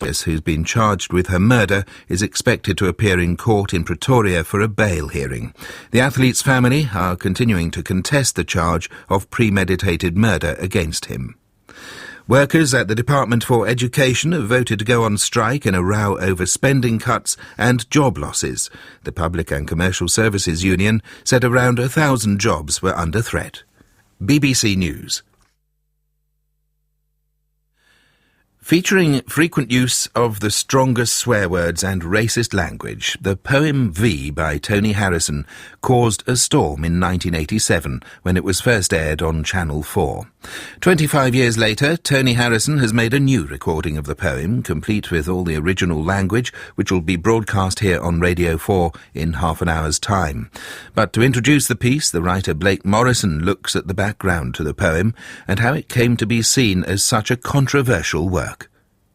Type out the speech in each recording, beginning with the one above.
who's been charged with her murder, is expected to appear in court in Pretoria for a bail hearing. The athlete's family are continuing to contest the charge of premeditated murder against him. Workers at the Department for Education have voted to go on strike in a row over spending cuts and job losses. The Public and Commercial Services Union said around 1,000 jobs were under threat. BBC News. Featuring frequent use of the strongest swear words and racist language, the poem V by Tony Harrison caused a storm in 1987 when it was first aired on Channel 4. 25 years later, Tony Harrison has made a new recording of the poem, complete with all the original language, which will be broadcast here on Radio 4 in half an hour's time. But to introduce the piece, the writer Blake Morrison looks at the background to the poem and how it came to be seen as such a controversial work.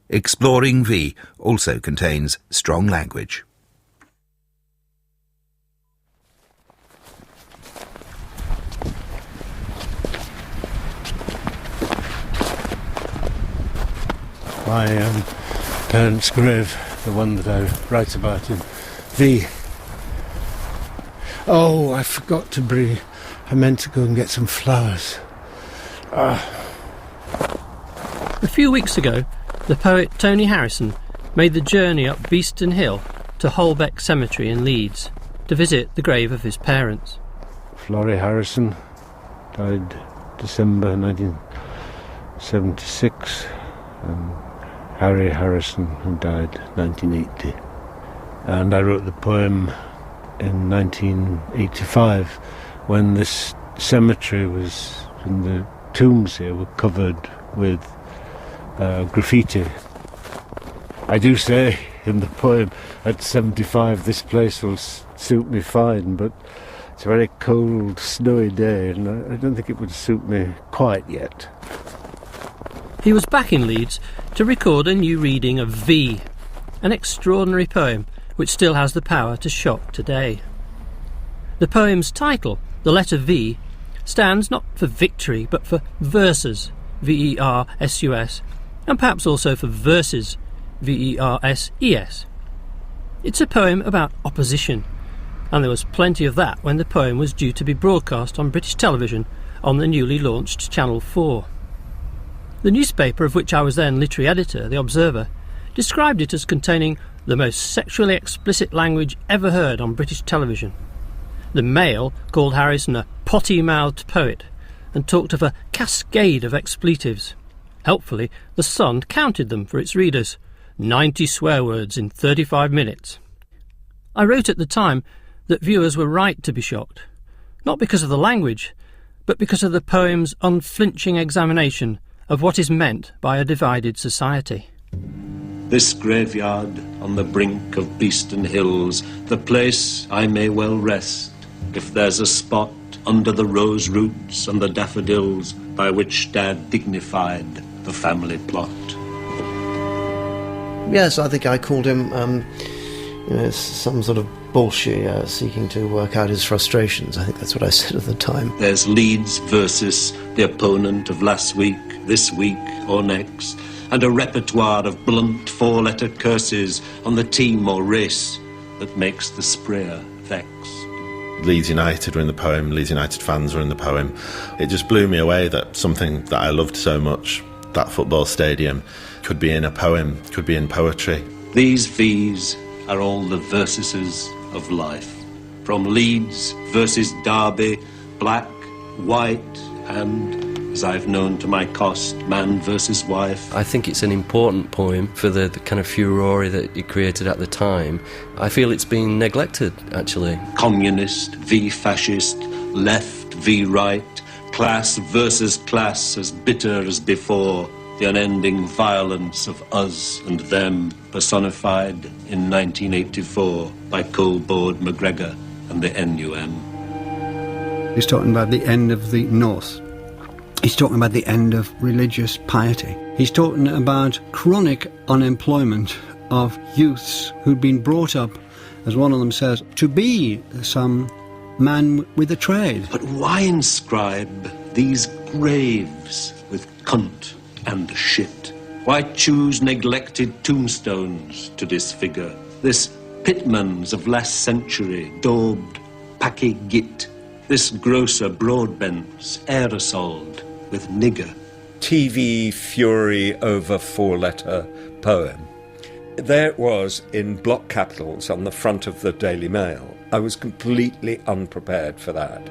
Exploring V also contains strong language. My parents' grave, the one that I write about in V. Oh, I forgot to bring... I meant to go and get some flowers. A few weeks ago, the poet Tony Harrison made the journey up Beeston Hill to Holbeck Cemetery in Leeds to visit the grave of his parents. Florrie Harrison died December 1976, and Harry Harrison, who died 1980. And I wrote the poem in 1985 when this cemetery was, and the tombs here were covered with graffiti. I do say in the poem, at 75 this place will suit me fine, but it's a very cold, snowy day and I don't think it would suit me quite yet. He was back in Leeds to record a new reading of V, an extraordinary poem which still has the power to shock today. The poem's title, the letter V, stands not for victory but for verses, V-E-R-S-U-S, and perhaps also for verses, V-E-R-S-E-S. It's a poem about opposition, and there was plenty of that when the poem was due to be broadcast on British television on the newly launched Channel 4. The newspaper of which I was then literary editor, The Observer, described it as containing the most sexually explicit language ever heard on British television. The Mail called Harrison a potty-mouthed poet and talked of a cascade of expletives. Helpfully, The Sun counted them for its readers, 90 swear words in 35 minutes. I wrote at the time that viewers were right to be shocked, not because of the language, but because of the poem's unflinching examination of what is meant by a divided society. This graveyard on the brink of Beeston Hills, the place I may well rest, if there's a spot under the rose roots and the daffodils by which Dad dignified the family plot. Yes, I think I called him, some sort of bullshit, seeking to work out his frustrations. I think that's what I said at the time. There's Leeds versus the opponent of last week, this week or next, and a repertoire of blunt four-letter curses on the team or race that makes the sprayer vex. Leeds United were in the poem, Leeds United fans were in the poem. It just blew me away that something that I loved so much, that football stadium, could be in a poem, could be in poetry. These V's are all the versuses of life. From Leeds versus Derby, black, white, and, as I've known to my cost, man versus wife. I think it's an important poem for the kind of furore that it created at the time. I feel it's been neglected, actually. Communist v fascist, left v right, class versus class, as bitter as before. The unending violence of us and them, personified in 1984 by Colboard McGregor and the NUM. He's talking about the end of the North. He's talking about the end of religious piety. He's talking about chronic unemployment of youths who'd been brought up, as one of them says, to be some man with a trade. But why inscribe these graves with cunt and shit? Why choose neglected tombstones to disfigure? This pitman's of last century, daubed packy git. This grocer broadbent's aerosoled with nigger. TV fury over four-letter poem. There it was in block capitals on the front of the Daily Mail. I was completely unprepared for that.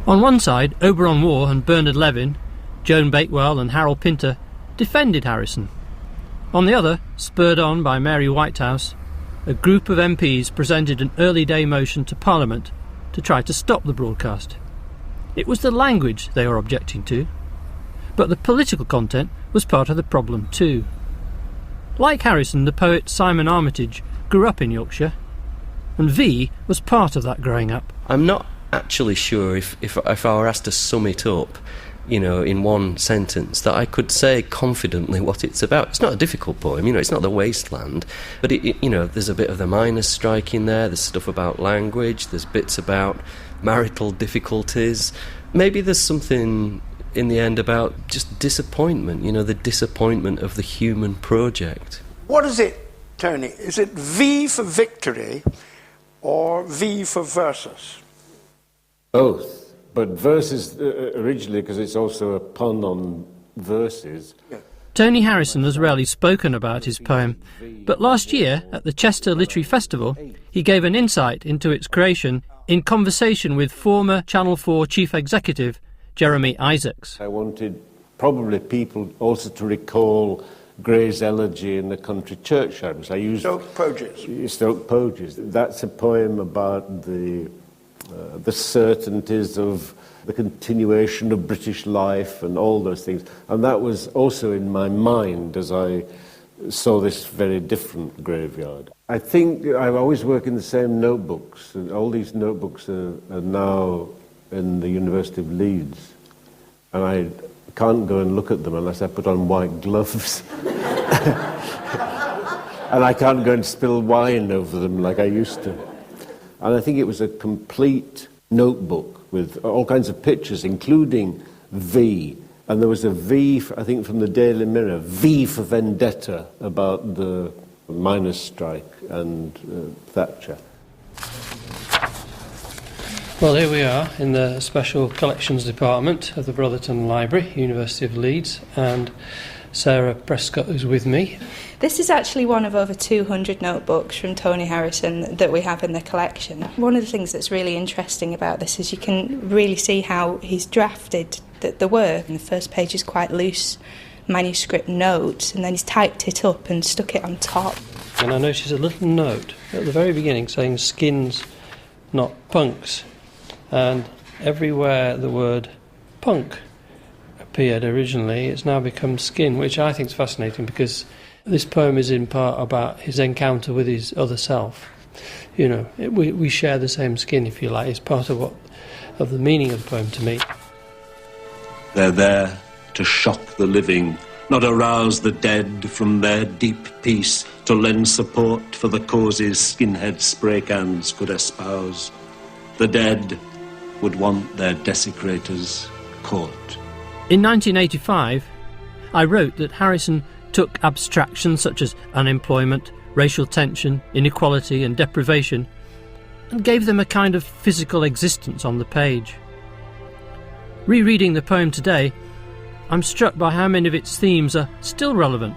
On one side, Oberon Waugh and Bernard Levin, Joan Bakewell and Harold Pinter defended Harrison. On the other, spurred on by Mary Whitehouse, a group of MPs presented an early day motion to Parliament to try to stop the broadcast. It was the language they were objecting to, but the political content was part of the problem too. Like Harrison, the poet Simon Armitage grew up in Yorkshire, and V was part of that growing up. I'm not actually sure if I were asked to sum it up, in one sentence, that I could say confidently what it's about. It's not a difficult poem, it's not The Wasteland, but there's a bit of the miners' strike in there, there's stuff about language, there's bits about marital difficulties. Maybe there's something in the end about just disappointment, the disappointment of the human project. What is it, Tony? Is it V for victory or V for versus? Both. But verses originally, because it's also a pun on verses. Yeah. Tony Harrison has rarely spoken about his poem, but last year at the Chester Literary Festival he gave an insight into its creation in conversation with former Channel 4 Chief Executive Jeremy Isaacs. I wanted probably people also to recall Gray's Elegy in the Country Churchyards. I used Stoke Poges. Stoke Poges. That's a poem about the certainties of the continuation of British life and all those things. And that was also in my mind as I saw this very different graveyard. I think I always work in the same notebooks, and all these notebooks are now in the University of Leeds, and I can't go and look at them unless I put on white gloves. And I can't go and spill wine over them like I used to. And I think it was a complete notebook with all kinds of pictures, including V. And there was a V, I think, from the Daily Mirror, V for Vendetta, about the miners' strike and Thatcher. Well, here we are in the Special Collections Department of the Brotherton Library, University of Leeds, and Sarah Prescott is with me. This is actually one of over 200 notebooks from Tony Harrison that we have in the collection. One of the things that's really interesting about this is you can really see how he's drafted the work. And the first page is quite loose manuscript notes, and then he's typed it up and stuck it on top. And I noticed a little note at the very beginning saying skins, not punks. And everywhere the word punk appeared originally, it's now become skin, which I think is fascinating because this poem is in part about his encounter with his other self. We share the same skin, if you like. It's part of the meaning of the poem to me. They're there to shock the living, not arouse the dead from their deep peace, to lend support for the causes skinhead spray cans could espouse. The dead would want their desecrators caught. In 1985, I wrote that Harrison took abstractions such as unemployment, racial tension, inequality and deprivation and gave them a kind of physical existence on the page. Rereading the poem today, I'm struck by how many of its themes are still relevant,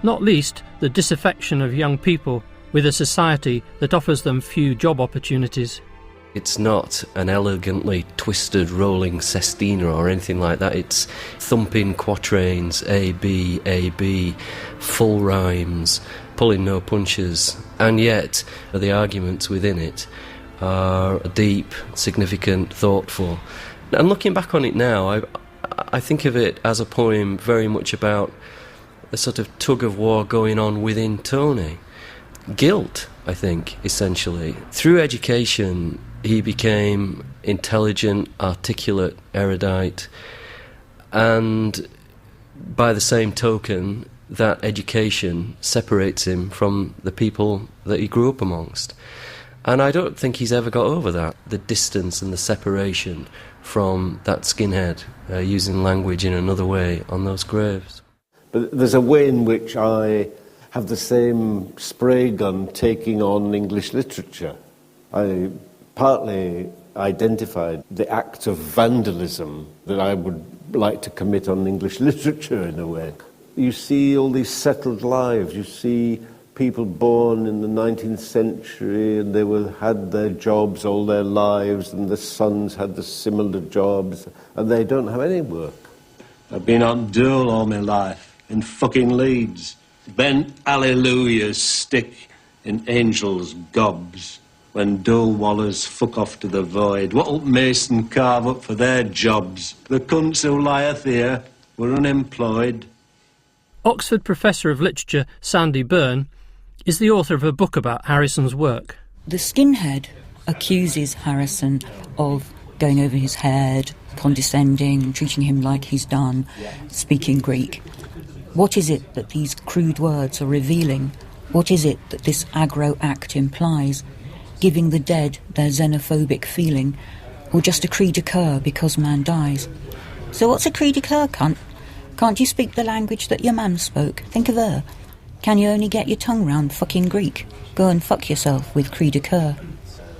not least the disaffection of young people with a society that offers them few job opportunities. It's not an elegantly twisted rolling sestina or anything like that. It's thumping quatrains, A, B, full rhymes, pulling no punches. And yet, the arguments within it are deep, significant, thoughtful. And looking back on it now, I think of it as a poem very much about a sort of tug-of-war going on within Tony. Guilt, I think, essentially. Through education, he became intelligent, articulate, erudite, and by the same token, that education separates him from the people that he grew up amongst. And I don't think he's ever got over that, the distance and the separation from that skinhead using language in another way on those graves. But there's a way in which I have the same spray gun taking on English literature. I partly identified the act of vandalism that I would like to commit on English literature in a way. You see all these settled lives, you see people born in the 19th century and had their jobs all their lives, and the sons had the similar jobs, and they don't have any work. I've been on dole all my life, in fucking Leeds. Bent Alleluia's stick in angels' gobs. When dull wallers fuck off to the void, what'll Mason carve up for their jobs? The cunts who lieth here were unemployed. Oxford Professor of Literature Sandy Byrne is the author of a book about Harrison's work. The skinhead accuses Harrison of going over his head, condescending, treating him like he's done, speaking Greek. What is it that these crude words are revealing? What is it that this aggro act implies? Giving the dead their xenophobic feeling, or just a cri de coeur because man dies? So what's a cri de coeur, cunt? Can't you speak the language that your mum spoke? Think of her. Can you only get your tongue round fucking Greek? Go and fuck yourself with cri de coeur.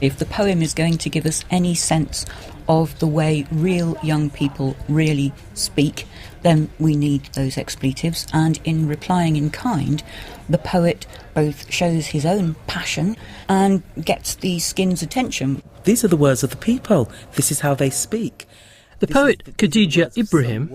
If the poem is going to give us any sense of the way real young people really speak, then we need those expletives, and in replying in kind, the poet both shows his own passion and gets the skin's attention. These are the words of the people. This is how they speak. The poet Khadija Ibrahim,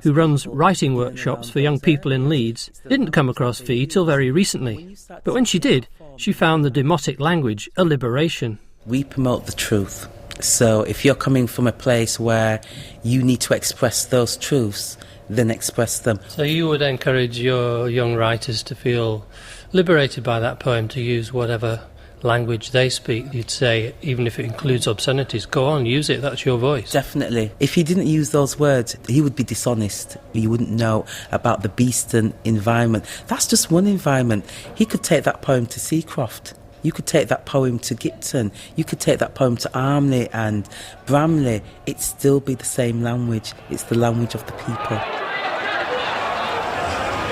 who runs writing workshops for young people in Leeds, didn't come across V till very recently. But when she did, she found the demotic language a liberation. We promote the truth. So if you're coming from a place where you need to express those truths, then express them. So you would encourage your young writers to feel liberated by that poem, to use whatever language they speak. You'd say, even if it includes obscenities, go on, use it, that's your voice. Definitely. If he didn't use those words, he would be dishonest. He wouldn't know about the beastin environment. That's just one environment. He could take that poem to Seacroft. You could take that poem to Gipton. You could take that poem to Armley and Bramley. It'd still be the same language. It's the language of the people.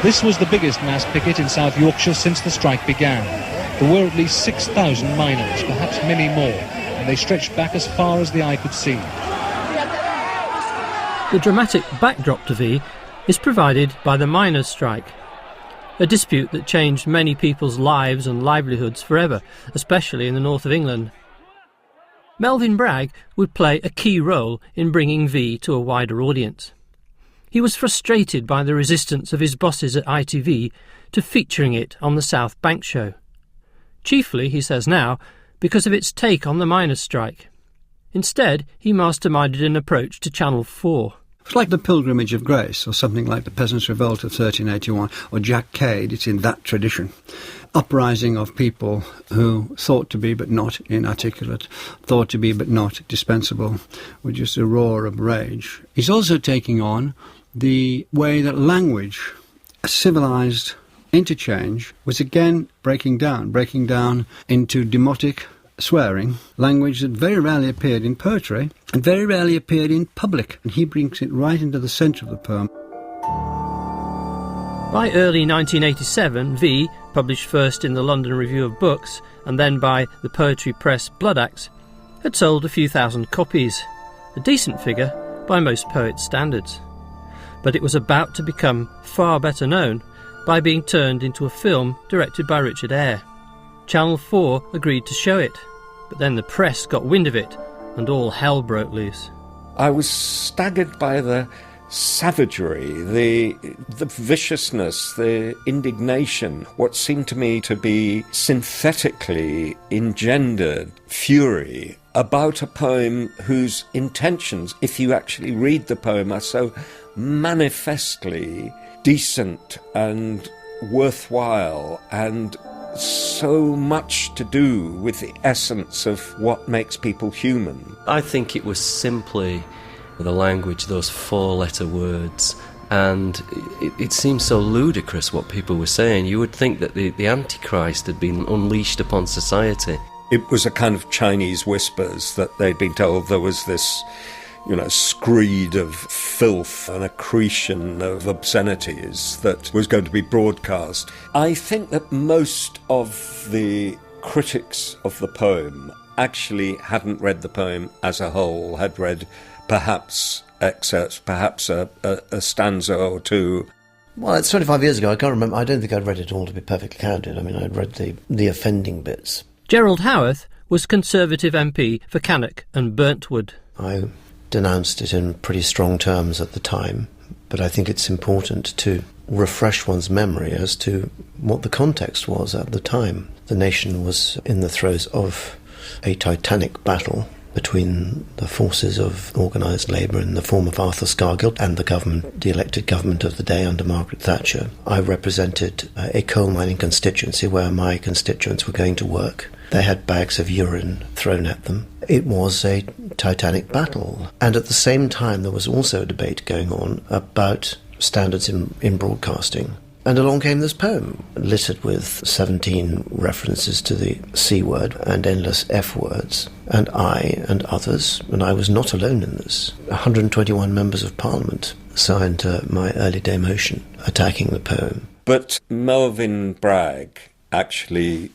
This was the biggest mass picket in South Yorkshire since the strike began. There were at least 6,000 miners, perhaps many more, and they stretched back as far as the eye could see. The dramatic backdrop to V is provided by the miners' strike, a dispute that changed many people's lives and livelihoods forever, especially in the north of England. Melvyn Bragg would play a key role in bringing V to a wider audience. He was frustrated by the resistance of his bosses at ITV to featuring it on the South Bank show. Chiefly, he says now, because of its take on the miners' strike. Instead, he masterminded an approach to Channel 4. It's like the Pilgrimage of Grace, or something like the Peasants' Revolt of 1381, or Jack Cade. It's in that tradition. Uprising of people who thought to be but not inarticulate, thought to be but not dispensable, with just a roar of rage. He's also taking on the way that language, a civilised interchange, was again breaking down into demotic swearing, language that very rarely appeared in poetry and very rarely appeared in public, and he brings it right into the centre of the poem. By early 1987, V, published first in the London Review of Books and then by the poetry press Blood Axe, had sold a few thousand copies, a decent figure by most poets' standards. But it was about to become far better known by being turned into a film directed by Richard Eyre. Channel 4 agreed to show it, but then the press got wind of it and all hell broke loose. I was staggered by the savagery, the viciousness, the indignation, what seemed to me to be synthetically engendered fury about a poem whose intentions, if you actually read the poem, are so manifestly decent and worthwhile and so much to do with the essence of what makes people human. I think it was simply the language, those four-letter words, and it seems so ludicrous what people were saying. You would think that the Antichrist had been unleashed upon society. It was a kind of Chinese whispers that they'd been told there was this, screed of filth and accretion of obscenities that was going to be broadcast. I think that most of the critics of the poem actually hadn't read the poem as a whole, had read perhaps excerpts, perhaps a stanza or two. Well, it's 25 years ago. I can't remember. I don't think I'd read it all, to be perfectly candid. I mean, I'd read the offending bits. Gerald Howarth was Conservative MP for Cannock and Burntwood. I denounced it in pretty strong terms at the time, but I think it's important to refresh one's memory as to what the context was at the time. The nation was in the throes of a titanic battle between the forces of organised labour in the form of Arthur Scargill and the elected government of the day under Margaret Thatcher. I represented a coal mining constituency where my constituents were going to work. They had bags of urine thrown at them. It was a titanic battle. And at the same time, there was also a debate going on about standards in broadcasting. And along came this poem, littered with 17 references to the C word and endless F words. And I and others, and I was not alone in this, 121 members of Parliament signed my early day motion attacking the poem. But Melvyn Bragg actually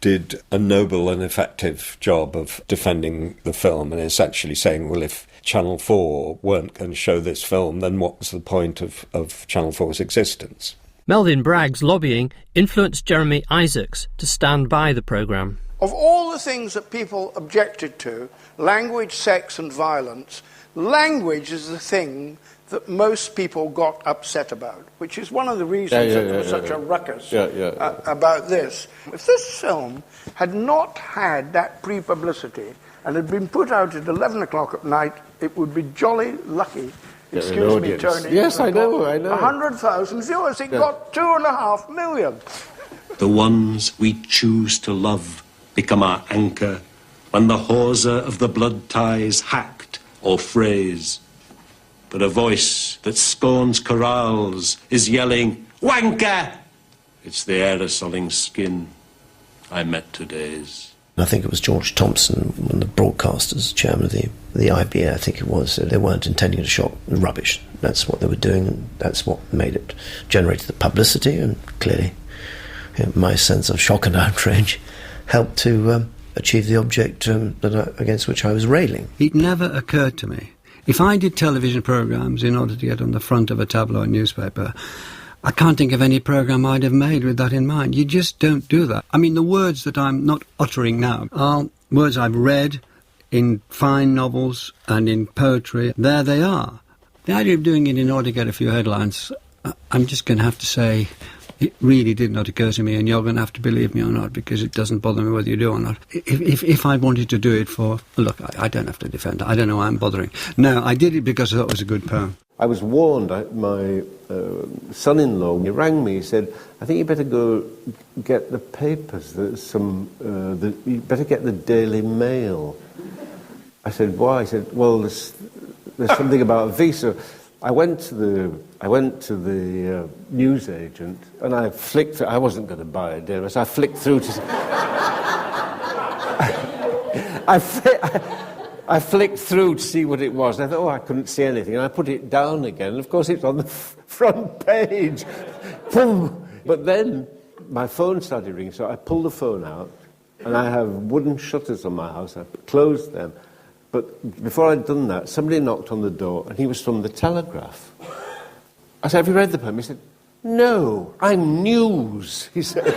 did a noble and effective job of defending the film and essentially saying, well, if Channel 4 weren't going to show this film, then what was the point of Channel 4's existence? Melvyn Bragg's lobbying influenced Jeremy Isaacs to stand by the programme. Of all the things that people objected to, language, sex and violence, language is the thing that most people got upset about, which is one of the reasons that there was such a ruckus about this. If this film had not had that pre-publicity and had been put out at 11 o'clock at night, it would be jolly lucky. Excuse me, Tony. Yes, I know. 100,000 viewers. It got 2.5 million. The ones we choose to love become our anchor when the hawser of the blood ties hacked or phrase. But a voice that scorns chorales is yelling, "Wanker!" It's the aerosoling skin I met today's. I think it was George Thompson, one of the broadcasters, chairman of the IBA, I think it was. They weren't intending to shock rubbish. That's what they were doing, and that's what made it, generated the publicity, and clearly my sense of shock and outrage helped to achieve the object against which I was railing. It never occurred to me. If I did television programmes in order to get on the front of a tabloid newspaper, I can't think of any programme I'd have made with that in mind. You just don't do that. I mean, the words that I'm not uttering now are words I've read in fine novels and in poetry. There they are. The idea of doing it in order to get a few headlines, I'm just going to have to say it really did not occur to me, and you're going to have to believe me or not, because it doesn't bother me whether you do or not. If I wanted to do it for... Look, I don't have to defend it. I don't know why I'm bothering. No, I did it because I thought it was a good poem. I was warned. My son-in-law, he rang me, he said, I think you better go get the papers. You better get the Daily Mail. I said, why? He said, well, there's something about a visa. I went to the newsagent and I flicked through. I wasn't going to buy a Daily Mail, so I flicked through to... I flicked through to see what it was, and I thought, I couldn't see anything, and I put it down again, and of course it's on the front page. Boom! But then my phone started ringing, so I pulled the phone out, and I have wooden shutters on my house. I closed them. But before I'd done that, somebody knocked on the door, and he was from the Telegraph. I said, have you read the poem? He said, no, I'm news, he said.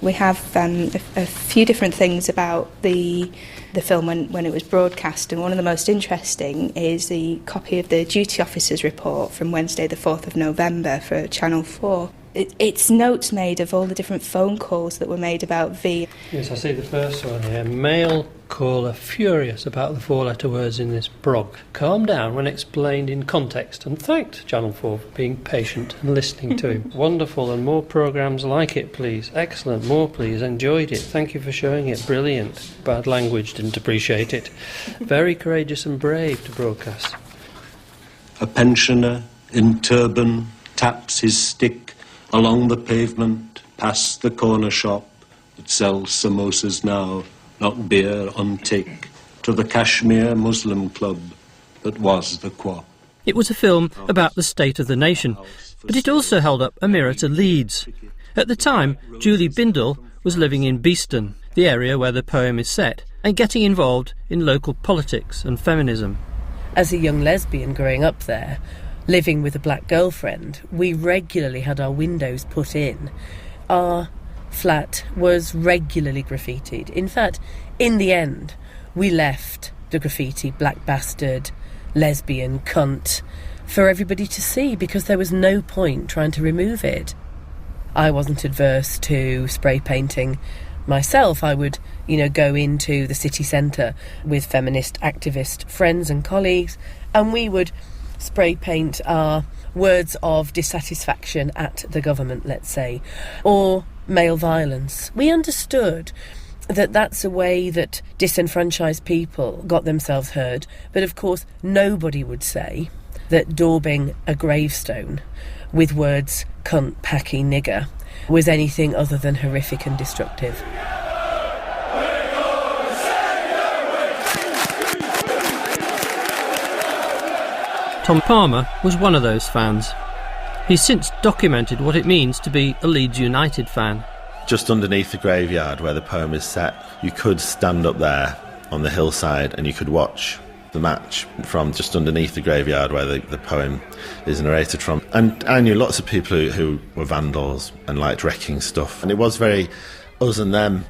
We have a few different things about the film when it was broadcast, and one of the most interesting is the copy of the duty officer's report from Wednesday the 4th of November for Channel 4. It's notes made of all the different phone calls that were made about V. Yes, I see the first one here. Male caller furious about the four-letter words in this prog. Calm down when explained in context, and thanked Channel 4 for being patient and listening to him. Wonderful, and more programmes like it, please. Excellent, more please. Enjoyed it. Thank you for showing it. Brilliant. Bad language, didn't appreciate it. Very courageous and brave to broadcast. A pensioner in turban taps his stick along the pavement, past the corner shop, that sells samosas now, not beer on tick, to the Kashmir Muslim club that was the Quap. It was a film about the state of the nation, but it also held up a mirror to Leeds. At the time, Julie Bindle was living in Beeston, the area where the poem is set, and getting involved in local politics and feminism. As a young lesbian growing up there, living with a black girlfriend, we regularly had our windows put in. Our flat was regularly graffitied. In fact, in the end, we left the graffiti black bastard, lesbian, cunt for everybody to see because there was no point trying to remove it. I wasn't adverse to spray painting myself. I would, go into the city centre with feminist activist friends and colleagues, and we would spray paint our words of dissatisfaction at the government, let's say, or male violence. We understood that that's a way that disenfranchised people got themselves heard, but of course nobody would say that daubing a gravestone with words cunt, packy, nigger was anything other than horrific and destructive. Tom Palmer was one of those fans. He's since documented what it means to be a Leeds United fan. Just underneath the graveyard where the poem is set, you could stand up there on the hillside and you could watch the match from just underneath the graveyard where the poem is narrated from. And I knew lots of people who were vandals and liked wrecking stuff, and it was very us and them.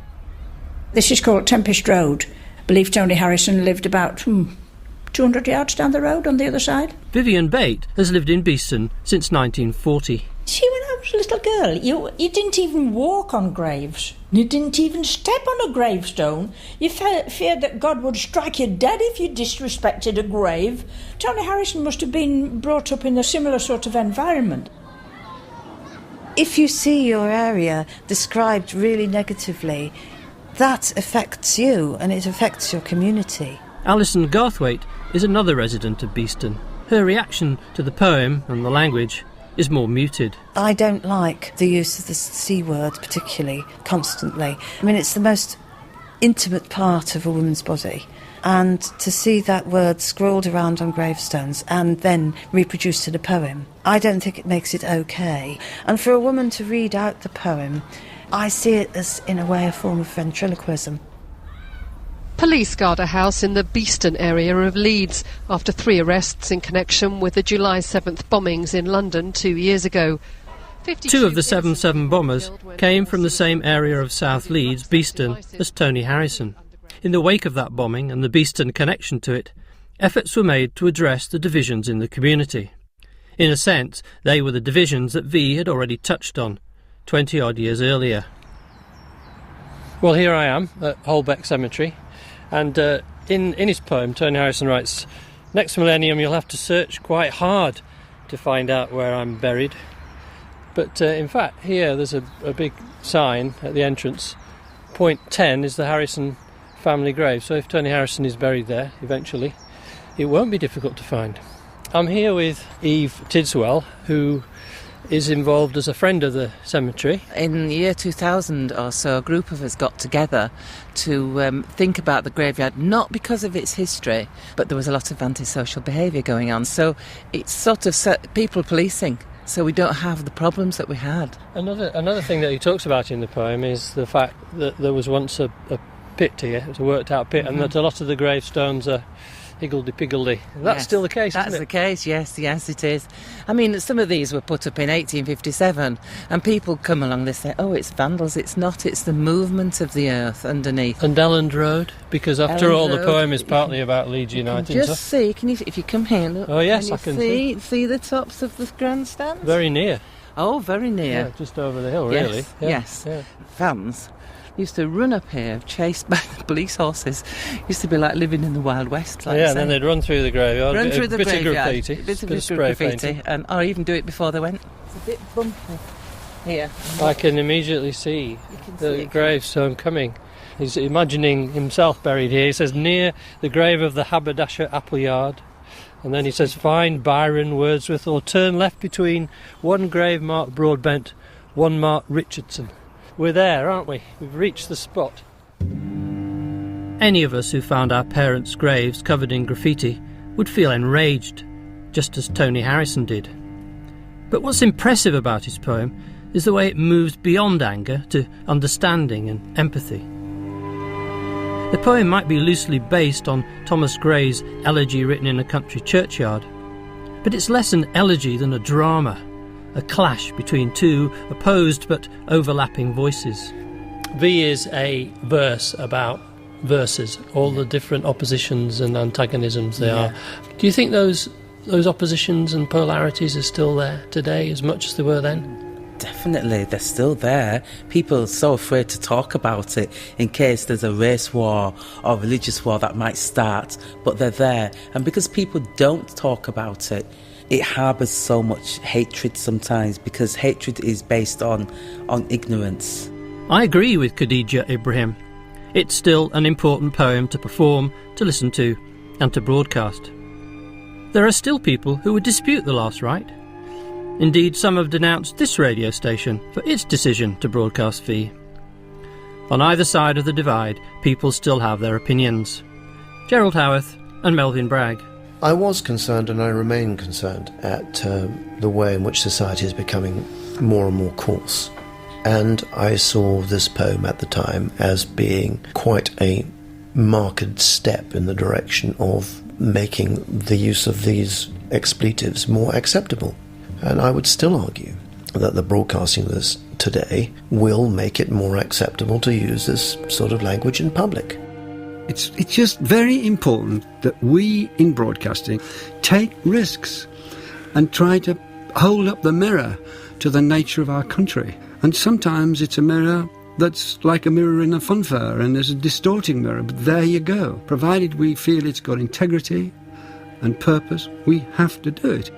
This is called Tempest Road. I believe Tony Harrison lived about 200 yards down the road on the other side. Vivian Bate has lived in Beeston since 1940. See, when I was a little girl, you didn't even walk on graves. You didn't even step on a gravestone. You feared that God would strike you dead if you disrespected a grave. Tony Harrison must have been brought up in a similar sort of environment. If you see your area described really negatively, that affects you and it affects your community. Alison Garthwaite is another resident of Beeston. Her reaction to the poem and the language is more muted. I don't like the use of the C word particularly, constantly. I mean, it's the most intimate part of a woman's body. And to see that word scrawled around on gravestones and then reproduced in a poem, I don't think it makes it okay. And for a woman to read out the poem, I see it as, in a way, a form of ventriloquism. Police guard a house in the Beeston area of Leeds after 3 arrests in connection with the July 7th bombings in London 2 years ago. 2 of the 7/7 bombers came from the same area of South Leeds, Beeston, as Tony Harrison. In the wake of that bombing and the Beeston connection to it, efforts were made to address the divisions in the community. In a sense, they were the divisions that V had already touched on 20-odd years earlier. Well, here I am at Holbeck Cemetery. And in his poem, Tony Harrison writes, "Next millennium you'll have to search quite hard to find out where I'm buried." But in fact, here there's a big sign at the entrance. Point 10 is the Harrison family grave. So if Tony Harrison is buried there eventually, it won't be difficult to find. I'm here with Eve Tidswell, who is involved as a friend of the cemetery. In the year 2000 or so, a group of us got together to think about the graveyard, not because of its history, but there was a lot of antisocial behaviour going on. So it's sort of people policing, so we don't have the problems that we had. Another thing that he talks about in the poem is the fact that there was once a pit here, it was a worked out pit, and that a lot of the gravestones are higgledy-piggledy. That's still the case, isn't it? That's the case, yes, it is. I mean, some of these were put up in 1857, and people come along, they say, oh, it's vandals. It's not, it's the movement of the earth underneath. And Elland Road, because after all, the poem is partly about Leeds United. Just see, if you come here, look. Oh, yes, I can see. See the tops of the grandstands? Very near. Oh, very near. Yeah, just over the hill, really. Yes. Fans used to run up here, chased by the police horses. Used to be like living in the Wild West. Like and then they'd run through the graveyard, bit of spray graffiti, or even do it before they went. It's a bit bumpy here. I can immediately see the gravestone coming. He's imagining himself buried here. He says, near the grave of the haberdasher Appleyard. And then he says, find Byron, Wordsworth, or turn left between one grave marked Broadbent, one marked Richardson. We're there, aren't we? We've reached the spot. Any of us who found our parents' graves covered in graffiti would feel enraged, just as Tony Harrison did. But what's impressive about his poem is the way it moves beyond anger to understanding and empathy. The poem might be loosely based on Thomas Gray's elegy written in a country churchyard, but it's less an elegy than a drama, a clash between two opposed but overlapping voices. V is a verse about verses, all the different oppositions and antagonisms they are. Do you think those oppositions and polarities are still there today as much as they were then? Definitely, they're still there. People are so afraid to talk about it in case there's a race war or religious war that might start, but they're there. And because people don't talk about it, it harbours so much hatred sometimes, because hatred is based on ignorance. I agree with Khadija Ibrahim. It's still an important poem to perform, to listen to, and to broadcast. There are still people who would dispute the last rite. Indeed, some have denounced this radio station for its decision to broadcast V. On either side of the divide, people still have their opinions. Gerald Howarth and Melvin Bragg. I was concerned, and I remain concerned, at the way in which society is becoming more and more coarse. And I saw this poem at the time as being quite a marked step in the direction of making the use of these expletives more acceptable. And I would still argue that the broadcasting of this today will make it more acceptable to use this sort of language in public. It's just very important that we in broadcasting take risks and try to hold up the mirror to the nature of our country. And sometimes it's a mirror that's like a mirror in a funfair, and there's a distorting mirror, but there you go. Provided we feel it's got integrity and purpose, we have to do it.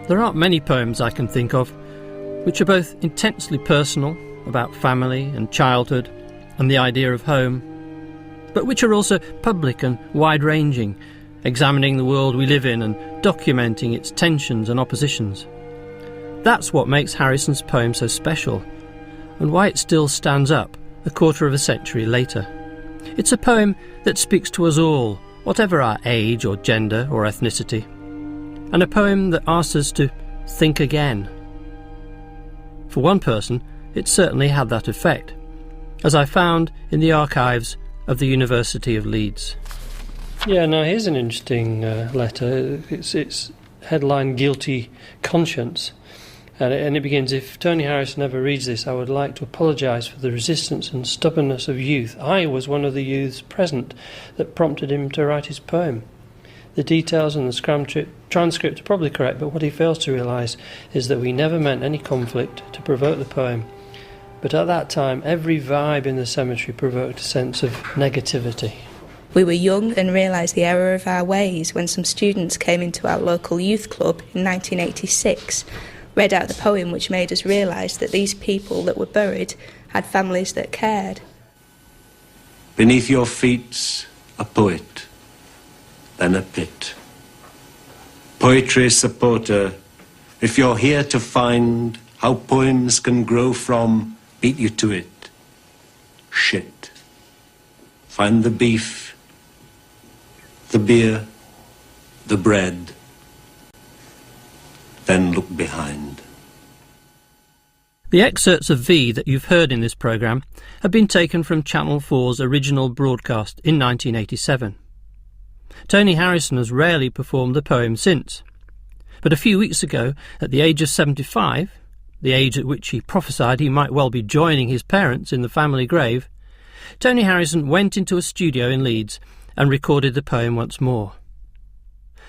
There aren't many poems I can think of which are both intensely personal, about family and childhood and the idea of home, but which are also public and wide-ranging, examining the world we live in and documenting its tensions and oppositions. That's what makes Harrison's poem so special, and why it still stands up a quarter of a century later. It's a poem that speaks to us all, whatever our age or gender or ethnicity, and a poem that asks us to think again. For one person, it certainly had that effect, as I found in the archives of the University of Leeds. Yeah, now here's an interesting letter. It's headline Guilty Conscience. And it begins, if Tony Harrison ever reads this, I would like to apologise for the resistance and stubbornness of youth. I was one of the youths present that prompted him to write his poem. The details and the transcript are probably correct, but what he fails to realise is that we never meant any conflict to provoke the poem. But at that time, every vibe in the cemetery provoked a sense of negativity. We were young and realised the error of our ways when some students came into our local youth club in 1986, read out the poem which made us realise that these people that were buried had families that cared. Beneath your feet's a poet, then a pit. Poetry supporter, if you're here to find how poems can grow from, beat you to it. Shit. Find the beef, the beer, the bread, then look behind. The excerpts of V that you've heard in this programme have been taken from Channel 4's original broadcast in 1987. Tony Harrison has rarely performed the poem since, but a few weeks ago, at the age of 75, the age at which he prophesied he might well be joining his parents in the family grave, Tony Harrison went into a studio in Leeds and recorded the poem once more.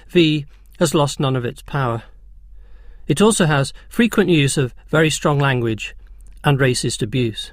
V has lost none of its power. It also has frequent use of very strong language and racist abuse.